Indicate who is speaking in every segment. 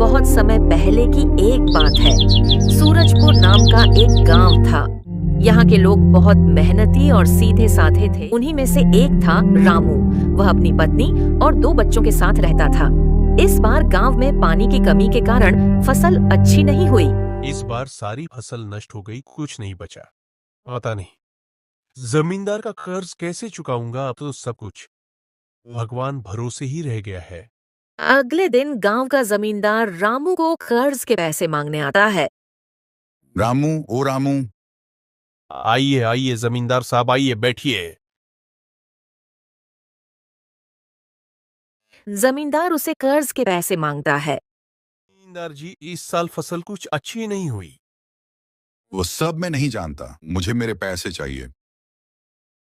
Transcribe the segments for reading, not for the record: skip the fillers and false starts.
Speaker 1: बहुत समय पहले की एक बात है। सूरजपुर नाम का एक गांव था। यहाँ के लोग बहुत मेहनती और सीधे साधे थे। उन्हीं में से एक था रामू। वह अपनी पत्नी और 2 बच्चों के साथ रहता था। इस बार गांव में पानी की कमी के कारण फसल अच्छी नहीं हुई।
Speaker 2: इस बार सारी फसल नष्ट हो गई, कुछ नहीं बचा। पता नहीं जमींदार का कर्ज कैसे चुकाऊंगा। अब तो सब कुछ भगवान भरोसे ही रह गया है।
Speaker 1: अगले दिन गांव का जमींदार रामू को कर्ज के पैसे मांगने आता है।
Speaker 3: रामू, ओ रामू।
Speaker 2: आइए आइए जमींदार साहब, आइए बैठिए।
Speaker 1: जमींदार उसे कर्ज के पैसे मांगता है।
Speaker 2: जमींदार जी, इस साल फसल कुछ अच्छी नहीं हुई।
Speaker 3: वो सब मैं नहीं जानता, मुझे मेरे पैसे चाहिए।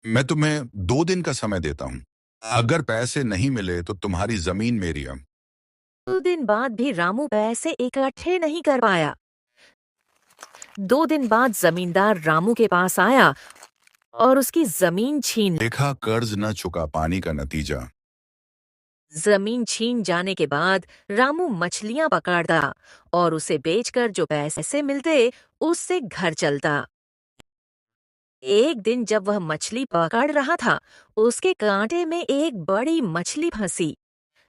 Speaker 3: मैं तुम्हें 2 दिन का समय देता हूँ। अगर पैसे नहीं मिले तो तुम्हारी जमीन मेरी है।
Speaker 1: 2 दिन बाद भी रामू पैसे इकट्ठे नहीं कर पाया। 2 दिन बाद जमींदार रामू के पास आया और उसकी जमीन छीन ली।
Speaker 3: देखा, कर्ज न चुका पानी का नतीजा।
Speaker 1: जमीन छीन जाने के बाद रामू मछलियां पकड़ता और उसे बेचकर जो पैसे मिलते उससे घर चलता। एक दिन जब वह मछली पकड़ रहा था, उसके कांटे में एक बड़ी मछली फंसी।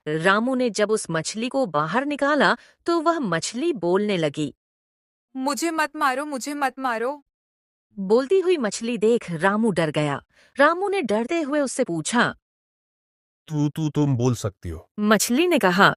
Speaker 1: रामू ने जब उस मछली को बाहर निकाला तो वह मछली बोलने लगी।
Speaker 4: मुझे मत मारो, मुझे मत मारो।
Speaker 1: बोलती हुई मछली देख रामू डर गया। रामू ने डरते हुए उससे पूछा।
Speaker 2: तुम बोल सकती हो।
Speaker 1: मछली ने कहा,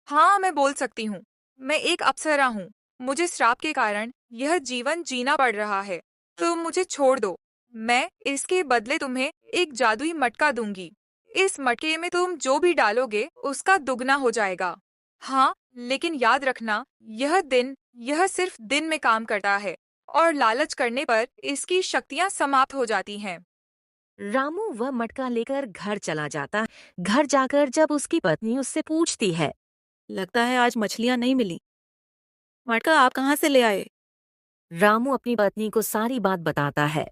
Speaker 4: हाँ, मैं बोल सकती हूँ। मैं एक अप्सरा हूँ। मुझे श्राप के कारण यह जीवन जीना पड़ रहा है। तुम मुझे छोड़ दो। मैं इसके बदले तुम्हें एक जादुई मटका दूंगी। इस मटके में तुम जो भी डालोगे उसका दुगना हो जाएगा। हाँ, लेकिन याद रखना, यह सिर्फ दिन में काम करता है और लालच करने पर इसकी शक्तियाँ समाप्त हो जाती हैं।
Speaker 1: रामू वह मटका लेकर घर चला जाता। घर जाकर जब उसकी पत्नी उससे पूछती है,
Speaker 5: लगता है आज मछलियां नहीं मिली। मटका आप कहाँ से ले आए?
Speaker 1: रामू अपनी पत्नी को सारी बात बताता है।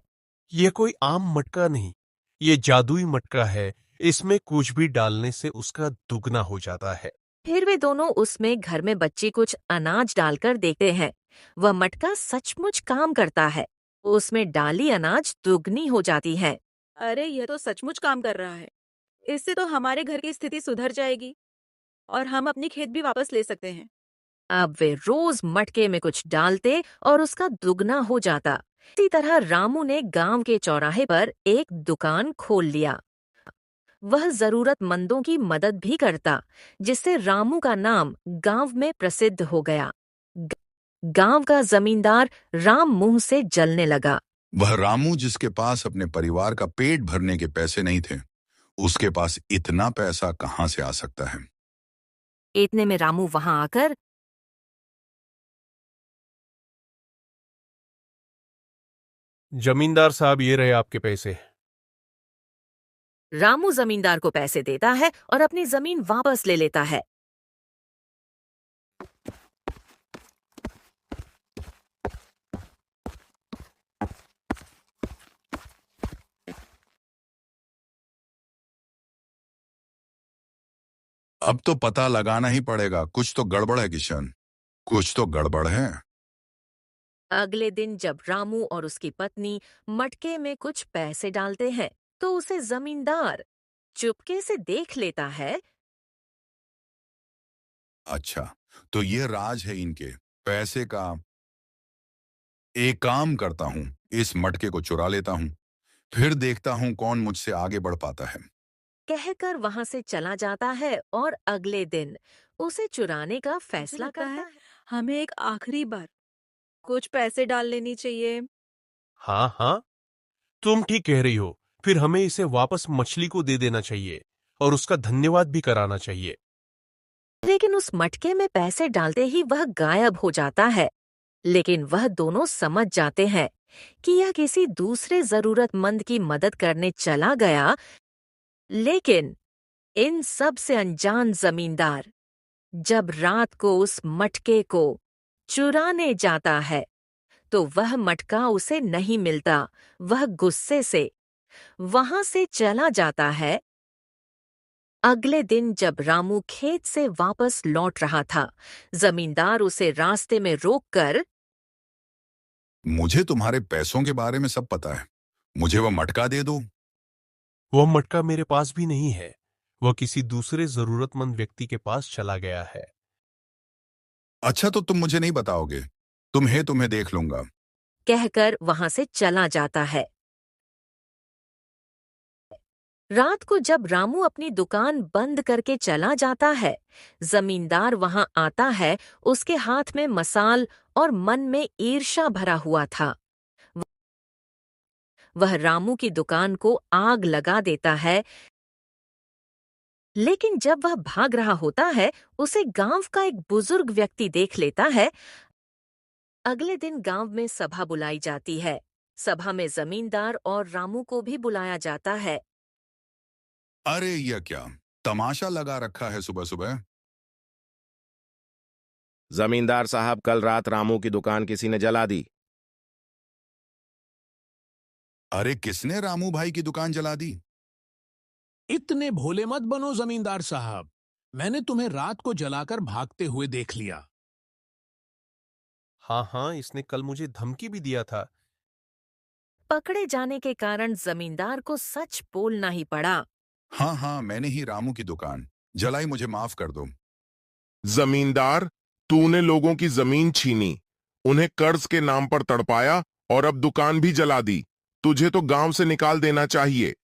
Speaker 2: ये कोई आम मटका नहीं, ये जादुई मटका है। इसमें कुछ भी डालने से उसका दुगना हो जाता है।
Speaker 1: फिर वे दोनों उसमें घर में बच्चे कुछ अनाज डालकर देखते हैं। वह मटका सचमुच काम करता है। उसमें डाली अनाज दुगनी हो जाती है।
Speaker 5: अरे, यह तो सचमुच काम कर रहा है। इससे तो हमारे घर की स्थिति सुधर जाएगी और हम अपनी खेत भी वापस ले सकते हैं।
Speaker 1: अब वे रोज मटके में कुछ डालते और उसका दुगना हो जाता। इसी तरह रामू ने गांव के चौराहे पर एक दुकान खोल लिया। वह जरूरतमंदों की मदद भी करता, जिससे रामू का नाम गांव में प्रसिद्ध हो गया। ग- गांव का जमींदार राम मुंह से जलने लगा।
Speaker 3: वह रामू जिसके पास अपने परिवार का पेट भरने के पैसे नहीं थे, उसके पास इतना पैसा कहाँ से आ सकता है।
Speaker 1: इतने में रामू वहां आकर,
Speaker 2: जमींदार साहब, ये रहे आपके पैसे।
Speaker 1: रामू जमींदार को पैसे देता है और अपनी जमीन वापस ले लेता है।
Speaker 3: अब तो पता लगाना ही पड़ेगा, कुछ तो गड़बड़ है किशन, कुछ तो गड़बड़ है।
Speaker 1: अगले दिन जब रामू और उसकी पत्नी मटके में कुछ पैसे डालते हैं, तो उसे जमींदार चुपके से देख लेता है।
Speaker 3: अच्छा, तो ये राज है इनके पैसे का। एक काम करता हूँ, इस मटके को चुरा लेता हूँ, फिर देखता हूँ कौन मुझसे आगे बढ़ पाता है।
Speaker 1: कहकर वहां से चला जाता है और अगले दिन उसे चुराने का
Speaker 5: मुझे
Speaker 1: फैसला
Speaker 5: लगता
Speaker 1: करता
Speaker 5: है
Speaker 1: है।
Speaker 5: हमें एक आखिरी बार कुछ पैसे डाल लेनी चाहिए।
Speaker 2: हाँ हाँ, तुम ठीक कह रही हो। फिर हमें इसे वापस मछली को दे देना चाहिए और उसका धन्यवाद भी कराना चाहिए।
Speaker 1: लेकिन उस मटके में पैसे डालते ही वह गायब हो जाता है। लेकिन वह दोनों समझ जाते हैं कि यह किसी दूसरे जरूरतमंद की मदद करने चला गया। लेकिन इन सब से अनजान जमींदार जब रात को उस मटके को चुराने जाता है, तो वह मटका उसे नहीं मिलता। वह गुस्से से वहां से चला जाता है अगले दिन जब रामू खेत से वापस लौट रहा था, जमींदार उसे रास्ते में रोककर
Speaker 3: मुझे तुम्हारे पैसों के बारे में सब पता है, मुझे वह मटका दे दो।
Speaker 2: वह मटका मेरे पास भी नहीं है, वह किसी दूसरे जरूरतमंद व्यक्ति के पास चला गया है।
Speaker 3: अच्छा, तो तुम मुझे नहीं बताओगे? तुम्हें देख लूंगा।
Speaker 1: कहकर वहां से चला जाता है। रात को जब रामू अपनी दुकान बंद करके चला जाता है, जमींदार वहां आता है। उसके हाथ में मसाल और मन में ईर्ष्या भरा हुआ था। वह रामू की दुकान को आग लगा देता है, लेकिन जब वह भाग रहा होता है, उसे गांव का एक बुजुर्ग व्यक्ति देख लेता है। अगले दिन गांव में सभा बुलाई जाती है। सभा में जमींदार और रामू को भी बुलाया जाता है।
Speaker 3: अरे यह क्या तमाशा लगा रखा है सुबह सुबह?
Speaker 6: जमींदार साहब, कल रात रामू की दुकान किसी ने जला दी।
Speaker 3: अरे किसने रामू भाई की दुकान जला दी?
Speaker 7: इतने भोले मत बनो जमींदार साहब, मैंने तुम्हें रात को जलाकर भागते हुए देख लिया।
Speaker 2: हाँ हाँ, इसने कल मुझे धमकी भी दिया था।
Speaker 1: पकड़े जाने के कारण जमींदार को सच बोलना ही पड़ा।
Speaker 3: हाँ, मैंने ही रामू की दुकान जलाई, मुझे माफ कर दो।
Speaker 8: जमींदार, तूने लोगों की जमीन छीनी, उन्हें कर्ज के नाम पर तड़पाया और अब दुकान भी जला दी। तुझे तो गांव से निकाल देना चाहिए।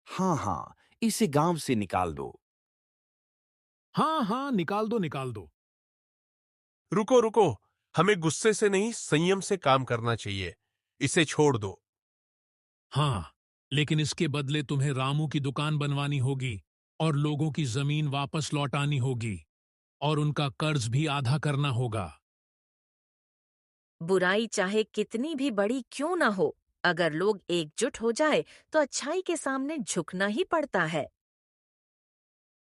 Speaker 9: हाँ, इसे गांव से निकाल दो।
Speaker 7: हाँ, निकाल दो निकाल दो।
Speaker 2: रुको रुको, हमें गुस्से से नहीं, संयम से काम करना चाहिए। इसे छोड़ दो।
Speaker 7: हाँ, लेकिन इसके बदले तुम्हें रामू की दुकान बनवानी होगी और लोगों की जमीन वापस लौटानी होगी और उनका कर्ज भी आधा करना होगा।
Speaker 1: बुराई चाहे कितनी भी बड़ी क्यों ना हो, अगर लोग एकजुट हो जाए तो अच्छाई के सामने झुकना ही पड़ता है।